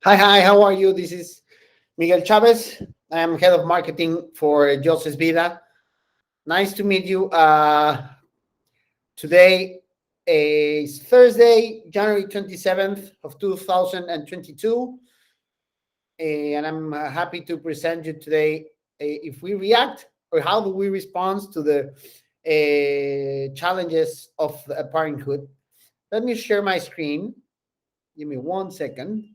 Hi, how are you? This is Miguel Chavez. I am head of marketing for Joses Vida. Nice to meet you. Today is Thursday, January 27th of 2022, and I'm happy to present you today if we react or how do we respond to the challenges of parenthood. Let me share my screen. Give me 1 second.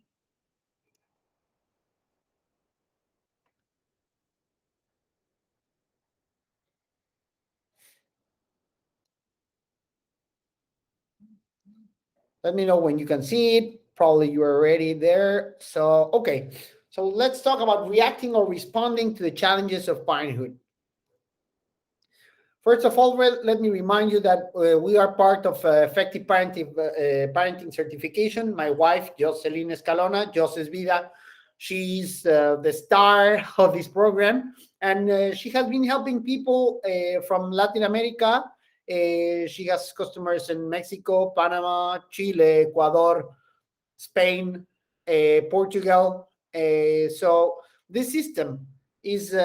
Let me know when you can see it. Probably you are already there. So, okay. So let's talk about reacting or responding to the challenges of parenthood. First of all, let me remind you that we are part of Effective Parenting Certification. My wife, Jocelyn Escalona, Joses Vida, she's the star of this program. And she has been helping people from Latin America. She has customers in Mexico, Panama, Chile, Ecuador, Spain, Portugal. So this system is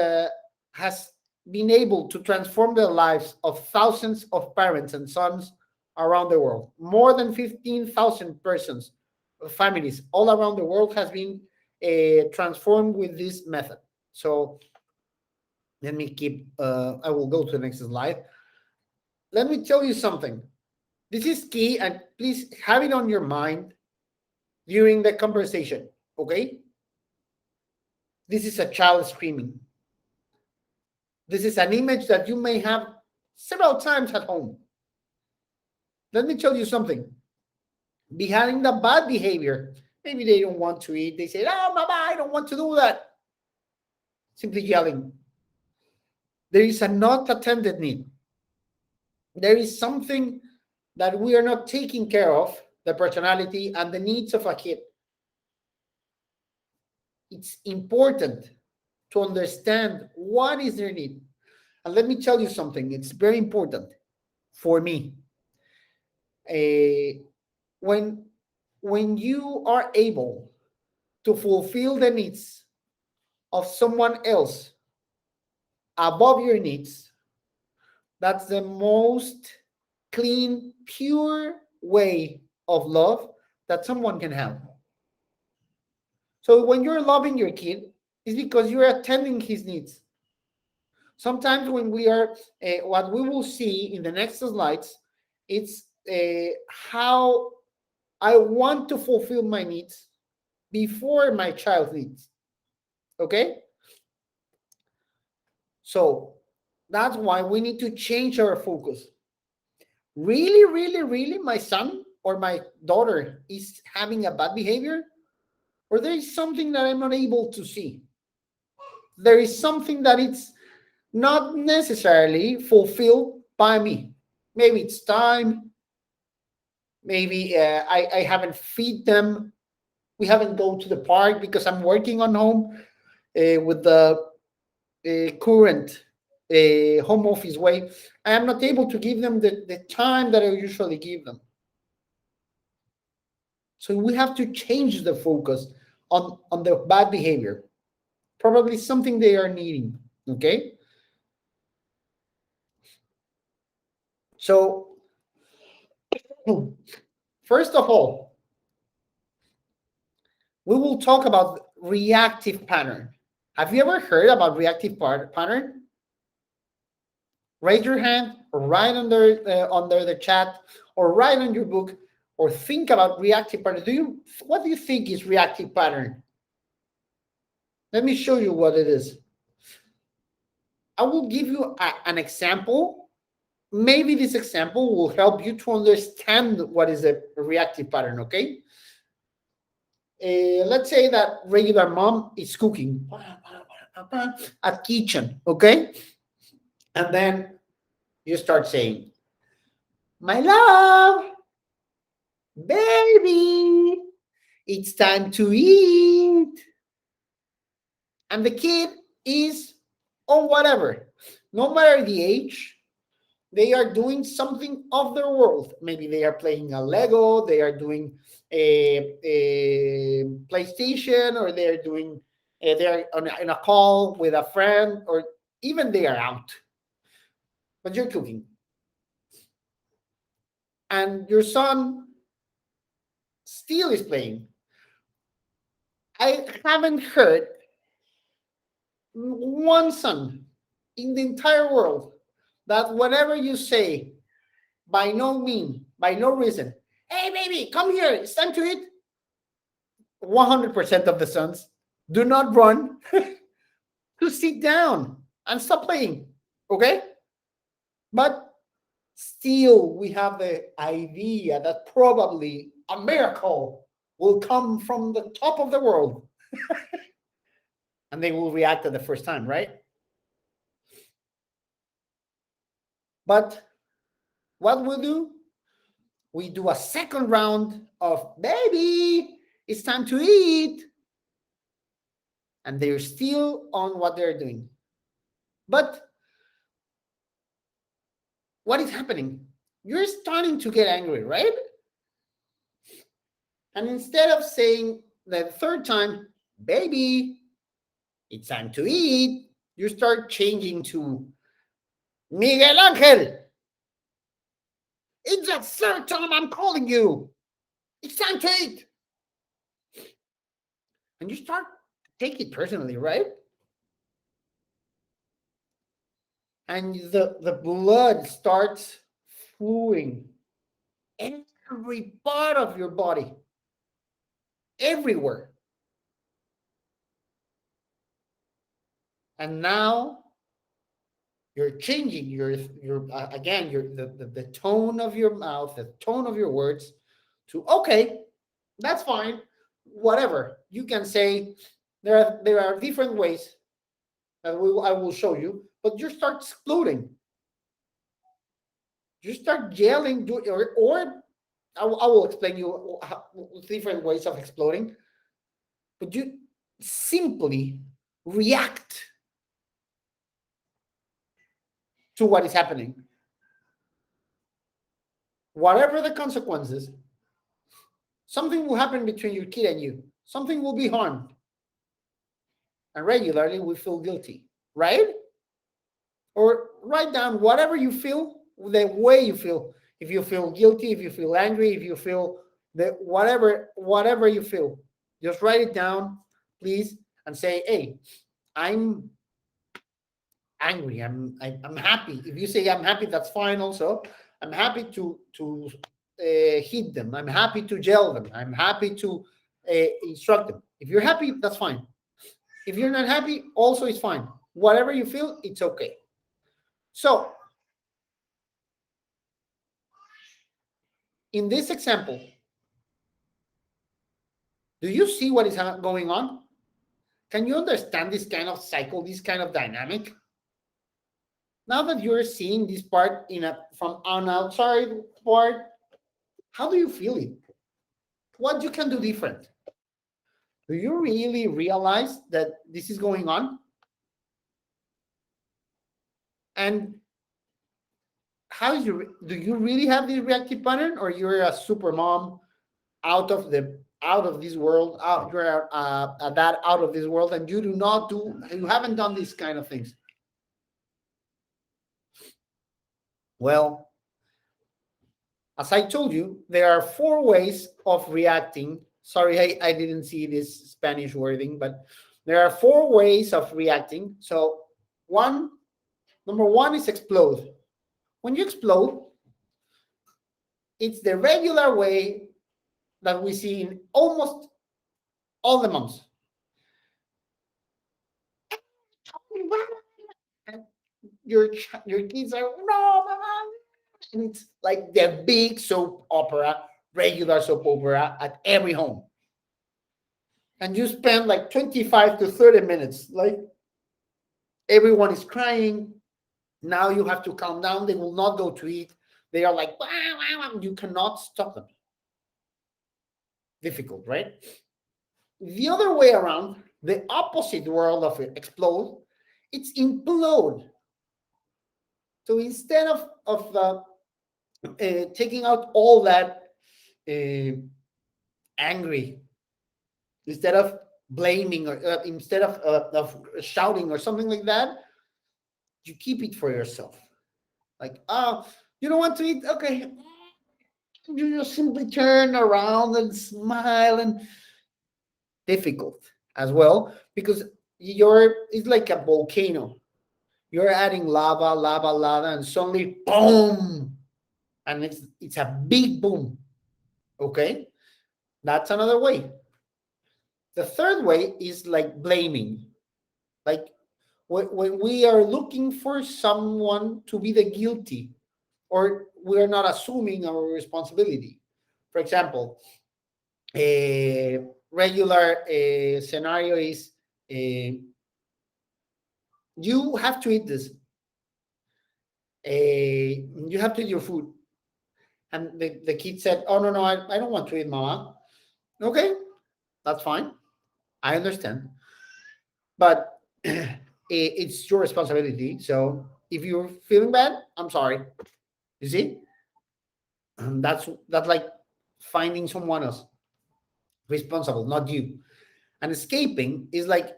has been able to transform the lives of thousands of parents and sons around the world. More than 15,000 persons, families all around the world has been transformed with this method. So let me keep, I will go to the next slide. Let me tell you something. This is key, and please have it on your mind during the conversation, okay? This is a child screaming. This is an image that you may have several times at home. Let me tell you something. Behind the bad behavior, maybe they don't want to eat. They say, "Oh, mama, I don't want to do that." Simply yelling. There is a not attended need. There is something that we are not taking care of, the personality and the needs of a kid. It's important to understand what is their need. And let me tell you something, it's very important for me. When you are able to fulfill the needs of someone else above your needs, that's the most clean, pure way of love that someone can have. So when you're loving your kid, it's because you're attending his needs. Sometimes when we are, what we will see in the next slides, it's how I want to fulfill my needs before my child's needs. Okay? So that's why we need to change our focus. Really, really, really, my son or my daughter is having a bad behavior, or there is something that I'm not able to see. There is something that it's not necessarily fulfilled by me. Maybe it's time. Maybe I haven't feed them. We haven't gone to the park because I'm working on home with the current home office way. I am not able to give them the time that I usually give them. So we have to change the focus on the bad behavior. Probably something they are needing. Okay. So first of all, we will talk about reactive pattern. Have you ever heard about reactive pattern? Raise your hand or write under the chat or write on your book or think about reactive pattern. What do you think is reactive pattern? Let me show you what it is. I will give you an example. Maybe this example will help you to understand what is a reactive pattern, okay? Let's say that regular mom is cooking at kitchen, okay? And then you start saying, "My love, baby, it's time to eat." And the kid is, or whatever, no matter the age, they are doing something of their world. Maybe they are playing a Lego, they are doing a PlayStation, or they are doing they're in a call with a friend, or even they are out, but you're cooking, and your son still is playing. I haven't heard one son in the entire world that whatever you say, by no mean, by no reason, hey baby, come here, it's time to eat. 100% of the sons do not run to sit down and stop playing. Okay? But still, we have the idea that probably a miracle will come from the top of the world and they will react at the first time, right? But what we do? We do a second round of baby, it's time to eat. And they're still on what they're doing. But what is happening? You're starting to get angry, right? And instead of saying the third time, baby, it's time to eat, you start changing to Miguel Angel. It's the third time I'm calling you. It's time to eat. And you start to take it personally, right? And the blood starts flowing every part of your body, everywhere. And now you're changing your again the tone of your mouth, the tone of your words, to okay, that's fine, whatever you can say. There are different ways that I will show you, but you start exploding. You start yelling, or I will explain you different ways of exploding, but you simply react to what is happening. Whatever the consequences, something will happen between your kid and you. Something will be harmed. And regularly we feel guilty, right? Or write down whatever you feel, the way you feel. If you feel guilty, if you feel angry, if you feel whatever you feel, just write it down, please, and say, hey, I'm angry. I'm happy. If you say I'm happy, that's fine. Also, I'm happy to hit them. I'm happy to yell them. I'm happy to instruct them. If you're happy, that's fine. If you're not happy, also it's fine. Whatever you feel, it's okay. So, in this example, do you see what is going on? Can you understand this kind of cycle, this kind of dynamic? Now that you're seeing this part from an outside part, how do you feel it? What you can do different? Do you really realize that this is going on? And do you really have this reactive pattern, or you're a super mom out of this world, you're that out of this world, and you haven't done these kind of things? Well, as I told you, there are 4 ways of reacting. Sorry, I didn't see this Spanish wording, but there are 4 ways of reacting. So number 1 is explode. When you explode, it's the regular way that we see in almost all the moms. Your kids are, no, mama. And it's like the big soap opera, regular soap opera at every home. And you spend like 25 to 30 minutes, like everyone is crying. Now you have to calm down. They will not go to eat. They are like, wah, wah, wah. You cannot stop them. Difficult, right? The other way around, the opposite world of explode, it's implode. So instead of taking out all that uh, angry, instead of blaming, or instead of shouting or something like that, you keep it for yourself. Like, oh, you don't want to eat? Okay. You just simply turn around and smile, and difficult as well, because it's like a volcano. You're adding lava, lava, lava, and suddenly boom, and it's a big boom. Okay, that's another way. The third way is like blaming, like when we are looking for someone to be the guilty, or we are not assuming our responsibility. For example, a regular scenario is, uh, you have to eat this. You have to eat your food. And the kid said, oh, no, no, I don't want to eat, mama. Okay, that's fine. I understand. But it's your responsibility. So if you're feeling bad, I'm sorry. You see? And that's like finding someone else responsible, not you. And escaping is like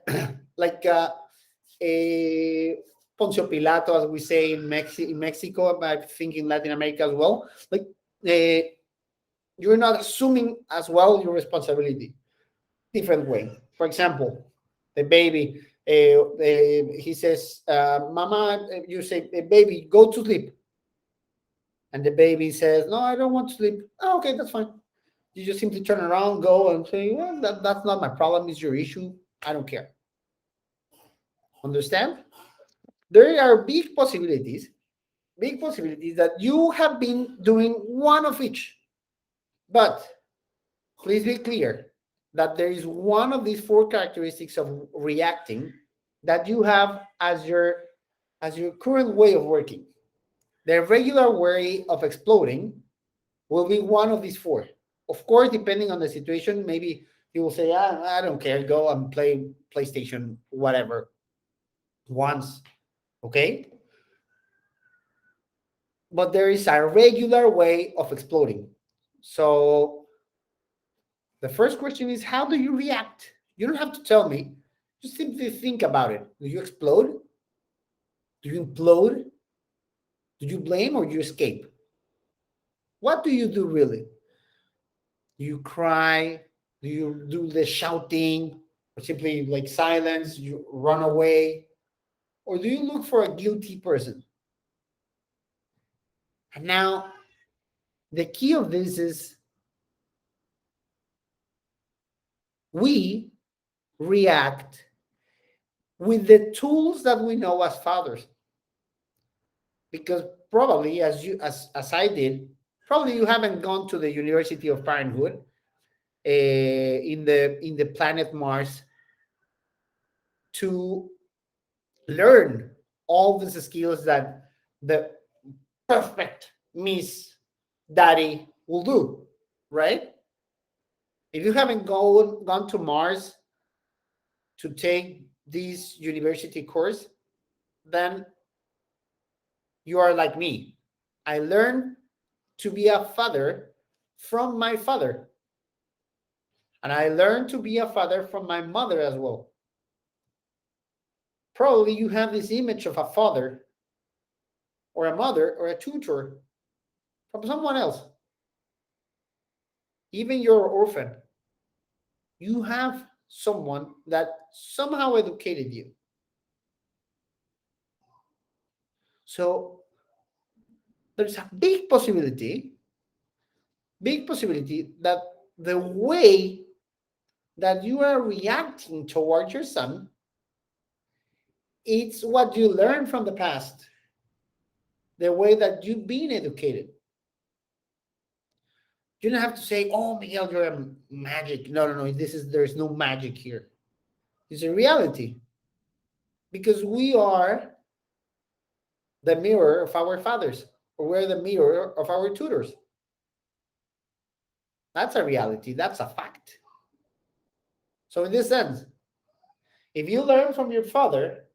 like a Poncio Pilato, as we say in Mexico, I think in Latin America as well. Like, uh, you're not assuming as well your responsibility. Different way. For example, the baby, he says, "Mama," you say, "Baby, go to sleep," and the baby says, "No, I don't want to sleep." Oh, okay, that's fine. You just simply turn around, go, and say, "Well, that's not my problem. It's your issue. I don't care." Understand? There are big possibilities that you have been doing one of each. But please be clear that there is one of these four characteristics of reacting that you have as your current way of working. The regular way of exploding will be one of these four. Of course, depending on the situation, maybe you will say, I don't care, go and play PlayStation, whatever, once. Okay? But there is a regular way of exploding. So the first question is, how do you react? You don't have to tell me. Just simply think about it. Do you explode? Do you implode? Do you blame, or do you escape? What do you do really? Do you cry? Do you do the shouting, or simply like silence? You run away? Or do you look for a guilty person? And now the key of this is, we react with the tools that we know as fathers. Because probably, as I did, probably you haven't gone to the University of Parenthood, in the planet Mars, to learn all these skills that the perfect Miss Daddy will do, right? If you haven't gone to Mars to take this university course, then you are like me. I learned to be a father from my father, and I learned to be a father from my mother as well. Probably you have this image of a father or a mother or a tutor from someone else. Even your orphan, you have someone that somehow educated you. So there's a big possibility that the way that you are reacting towards your son, it's what you learned from the past, the way that you've been educated. You don't have to say, "Oh, Miguel, you're a magic." No, no, no. There's no magic here. It's a reality, because we are the mirror of our fathers, or we're the mirror of our tutors. That's a reality. That's a fact. So in this sense, if you learn from your father,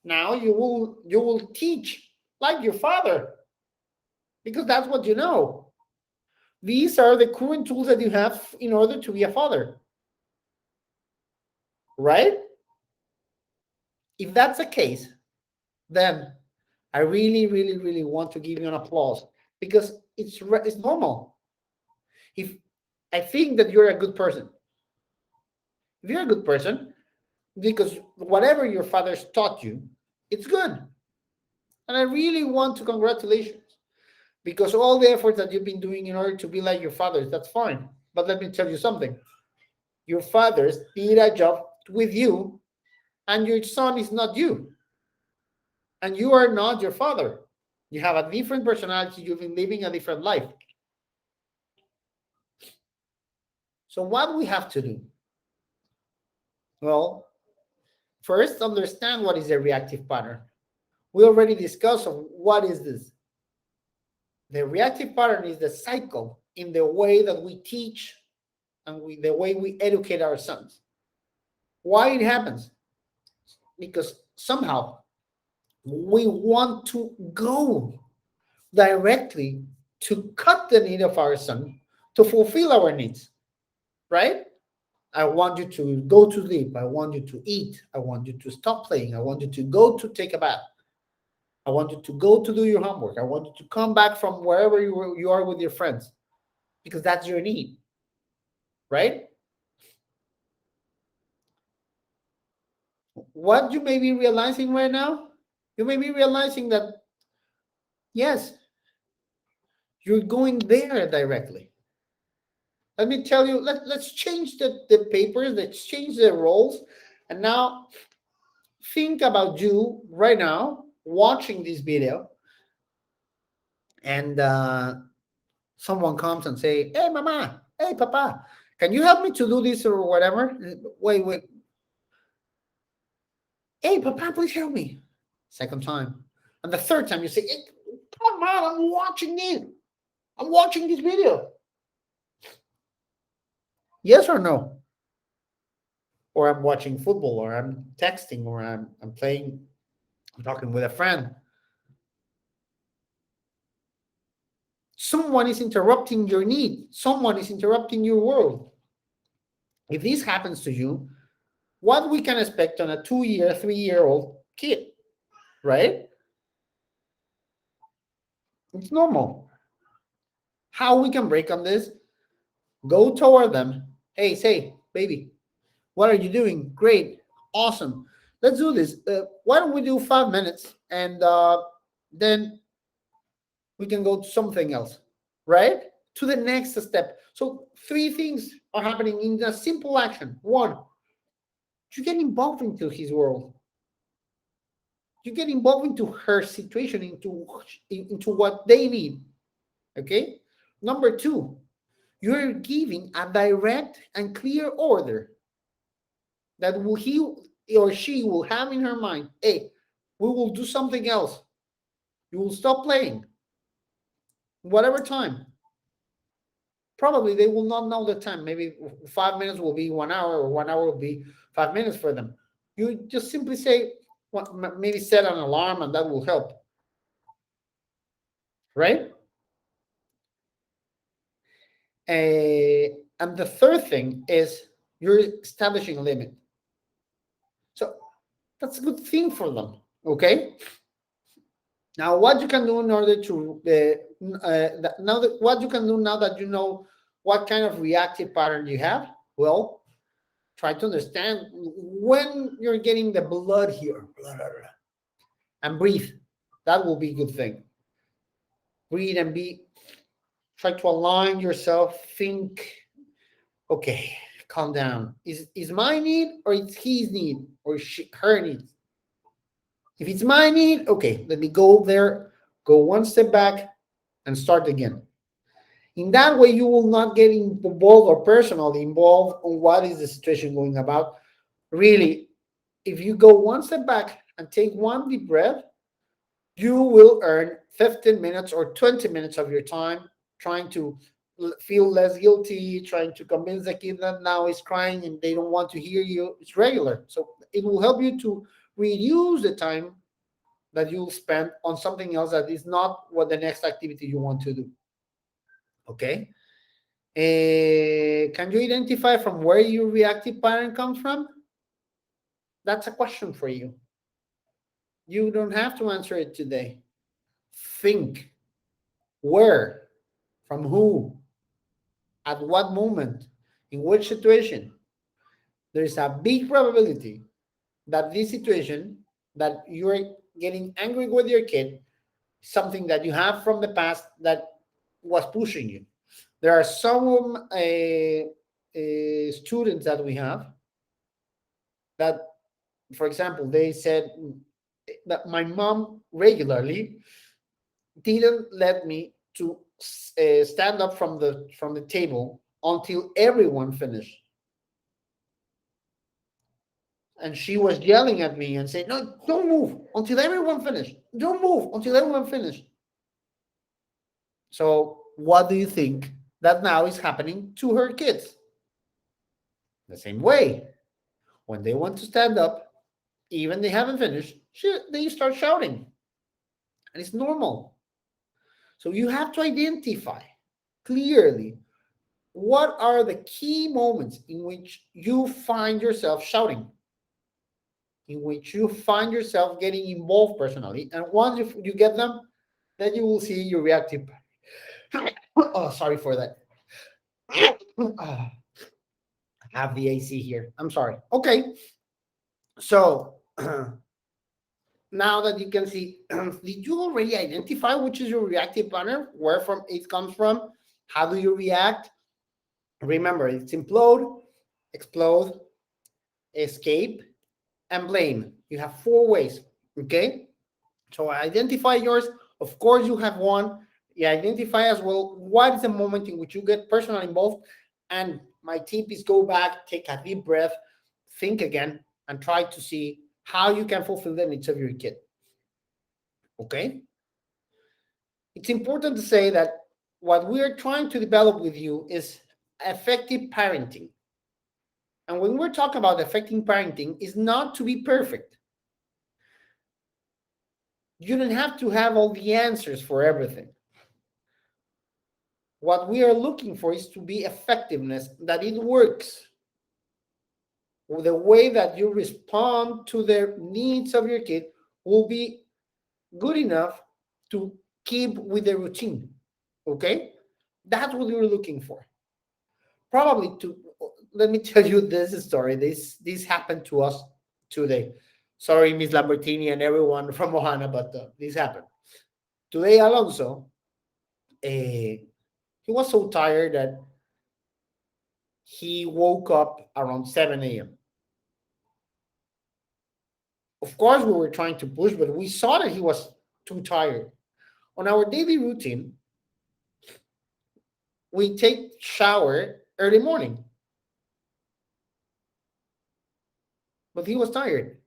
now you will teach like your father, because that's what you know. These are the current tools that you have in order to be a father, right? If that's the case, then I really, really, really want to give you an applause, because it's normal. If I think that you're a good person, if you're a good person, because whatever your father's taught you, it's good. And I really want to congratulate you, because all the efforts that you've been doing in order to be like your fathers, that's fine. But let me tell you something. Your fathers did a job with you, and your son is not you. And you are not your father. You have a different personality. You've been living a different life. So what we have to do? Well, first understand what is a reactive pattern. We already discussed what is this. The reactive pattern is the cycle in the way that we teach and the way we educate our sons. Why it happens? Because somehow we want to go directly to cut the need of our son to fulfill our needs, right? I want you to go to sleep. I want you to eat. I want you to stop playing. I want you to go to take a bath. I want you to go to do your homework. I want you to come back from wherever you are with your friends, because that's your need, right? What you may be realizing right now, you may be realizing that, yes, you're going there directly. Let me tell you, let's change the papers, let's change the roles. And now think about you right now watching this video, and someone comes and say, hey, mama, hey, papa, can you help me to do this or whatever? Wait. Hey, papa, please help me. Second time. And the third time you say, hey, come on, I'm watching it. I'm watching this video. Yes or no? Or I'm watching football, or I'm texting, or I'm playing, I'm talking with a friend. Someone is interrupting your need. Someone is interrupting your world. If this happens to you, what we can expect on a 2-year, 3-year-old kid, right? It's normal. How we can break on this? Go toward them. Hey, say, baby, what are you doing? Great. Awesome. Let's do this. Why don't we do 5 minutes, and then we can go to something else, right? To the next step. So 3 things are happening in a simple action. 1, you get involved into his world. You get involved into her situation, into what they need. Okay. Number 2, you're giving a direct and clear order that he or she will have in her mind. Hey, we will do something else. You will stop playing. Whatever time. Probably they will not know the time. Maybe 5 minutes will be 1 hour, or 1 hour will be 5 minutes for them. You just simply say, maybe set an alarm, and that will help. Right? And the third thing is you're establishing a limit. So that's a good thing for them. Okay. Now, what you can do in order to what you can do now that you know what kind of reactive pattern you have, well, try to understand when you're getting the blood here, and breathe. That will be a good thing. Breathe and try to align yourself. Think, okay, calm down. Is my need, or it's his need, or her need? If it's my need, okay, let me go there, go 1 step back, and start again. In that way, you will not get involved or personally involved on what is the situation going about. Really, if you go 1 step back and take 1 deep breath, you will earn 15 minutes or 20 minutes of your time trying to feel less guilty, trying to convince the kid that now is crying and they don't want to hear you. It's regular. So it will help you to reduce the time that you'll spend on something else that is not what the next activity you want to do. Okay. Can you identify from where your reactive pattern comes from? That's a question for you. You don't have to answer it today. Think where, from who, at what moment, in which situation. There is a big probability that this situation that you're getting angry with your kid, something that you have from the past that was pushing you. There are some students that we have that, for example, they said that my mom regularly didn't let me to stand up from the table until everyone finished. And she was yelling at me and saying, "No, don't move until everyone finished. Don't move until everyone finished." So what do you think that now is happening to her kids? The same way. When they want to stand up, even they haven't finished, they start shouting. And it's normal. So you have to identify clearly what are the key moments in which you find yourself shouting, in which you find yourself getting involved personally. And once you get them, then you will see your reactive. Oh, sorry for that. I have the AC here. I'm sorry. Okay. So now that you can see, did you already identify which is your reactive pattern, where from it comes from? How do you react? Remember, it's implode, explode, escape, and blame. You have 4 ways, okay? So identify yours. Of course, you have one. You identify as well what is the moment in which you get personally involved. And my tip is go back, take a deep breath, think again, and try to see how you can fulfill the needs of your kid. Okay? It's important to say that what we are trying to develop with you is effective parenting. And when we're talking about effective parenting, it's not to be perfect. You don't have to have all the answers for everything. What we are looking for is to be effectiveness, that it works. The way that you respond to the needs of your kid will be good enough to keep with the routine. Okay? That's what you're looking for. Probably let me tell you this story. This happened to us today. Sorry, Miss Lambertini and everyone from Ohana, but this happened. Today, Alonso, he was so tired that he woke up around 7 a.m. Of course, we were trying to push, but we saw that he was too tired. On our daily routine, we take shower early morning, but he was tired.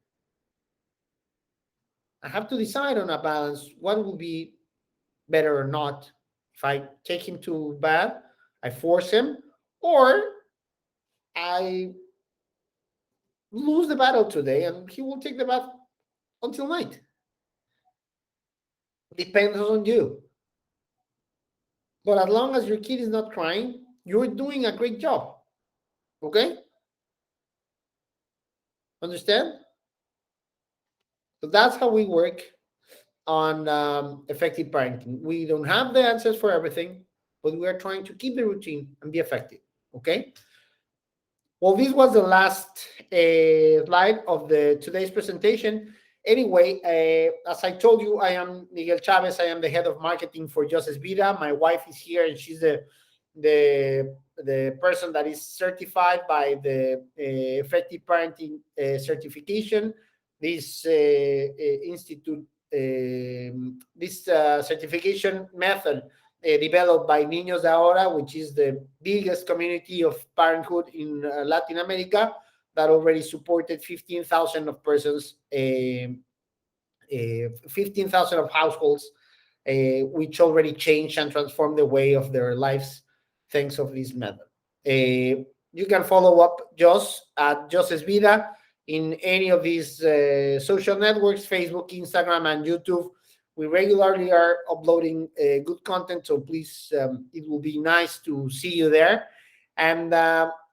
I have to decide on a balance what will be better or not. If I take him to bed, I force him, or I lose the battle today and he will take the bath until night. Depends on you. But as long as your kid is not crying, you're doing a great job. Okay? Understand? So that's how we work on effective parenting. We don't have the answers for everything, but we are trying to keep the routine and be effective. Okay? Well, this was the last slide of the today's presentation. Anyway, as I told you, I am Miguel Chavez. I am the head of marketing for Joses Vida. My wife is here, and she's the person that is certified by the effective parenting certification. This institute, this certification method developed by Niños de Ahora, which is the biggest community of parenthood in Latin America, that already supported 15,000 of persons, 15,000 of households, which already changed and transformed the way of their lives thanks of this method. You can follow up Jos at Joses Vida. in any of these social networks, Facebook, Instagram, and YouTube. We regularly are uploading good content, so please, it will be nice to see you there. And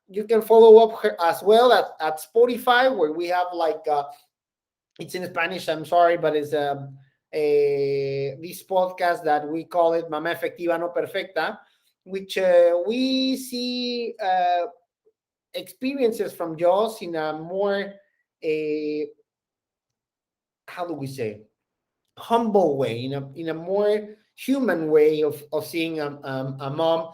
you can follow up as well at Spotify, where we have like it's in Spanish. I'm sorry, but it's this podcast that we call it "Mamá Efectiva No Perfecta," which we see experiences from Jaws in a more a how do we say humble way, in a more human way of seeing a mom.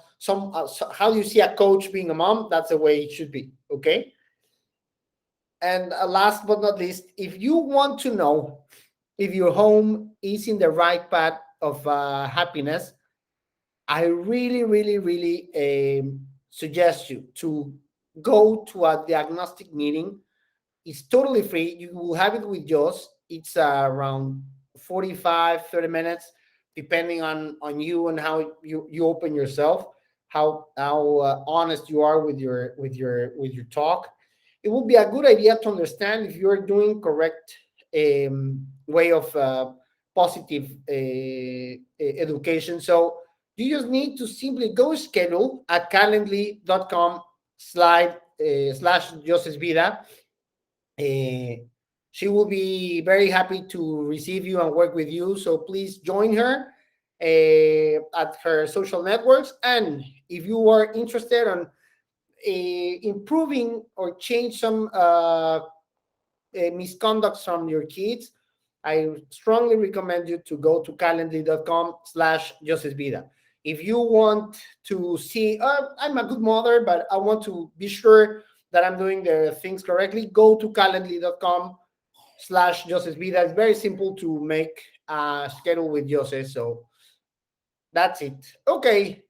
How you see a coach being a mom, that's the way it should be. Okay. And last but not least, if you want to know if your home is in the right path of happiness, I really, really, really suggest you to go to a diagnostic meeting. It's totally free. You will have it with Joss. It's around 45, 30 minutes, depending on you and how you open yourself, how honest you are with your talk. It would be a good idea to understand if you're doing correct way of positive education. So you just need to simply go schedule at calendly.com slash Joseph Vida. uh, she will be very happy to receive you and work with you. So please join her at her social networks. And if you are interested on improving or change some misconducts from your kids, I strongly recommend you to go to calendly.com slash Joseph Vida. If you want to see, I'm a good mother, but I want to be sure that I'm doing the things correctly, go to calendly.com slash Joseph Vida. It's very simple to make a schedule with Joseph. So that's it. Okay.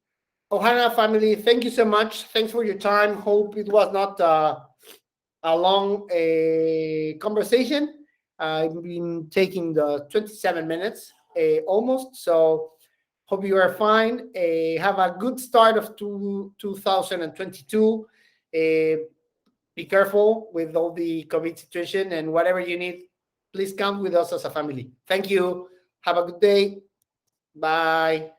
Ohana family, thank you so much. Thanks for your time. Hope it was not a long conversation. I've been taking the 27 minutes almost. So hope you are fine. Have a good start of 2022. Be careful with all the COVID situation, and whatever you need, please count with us as a family. Thank you. Have a good day. Bye.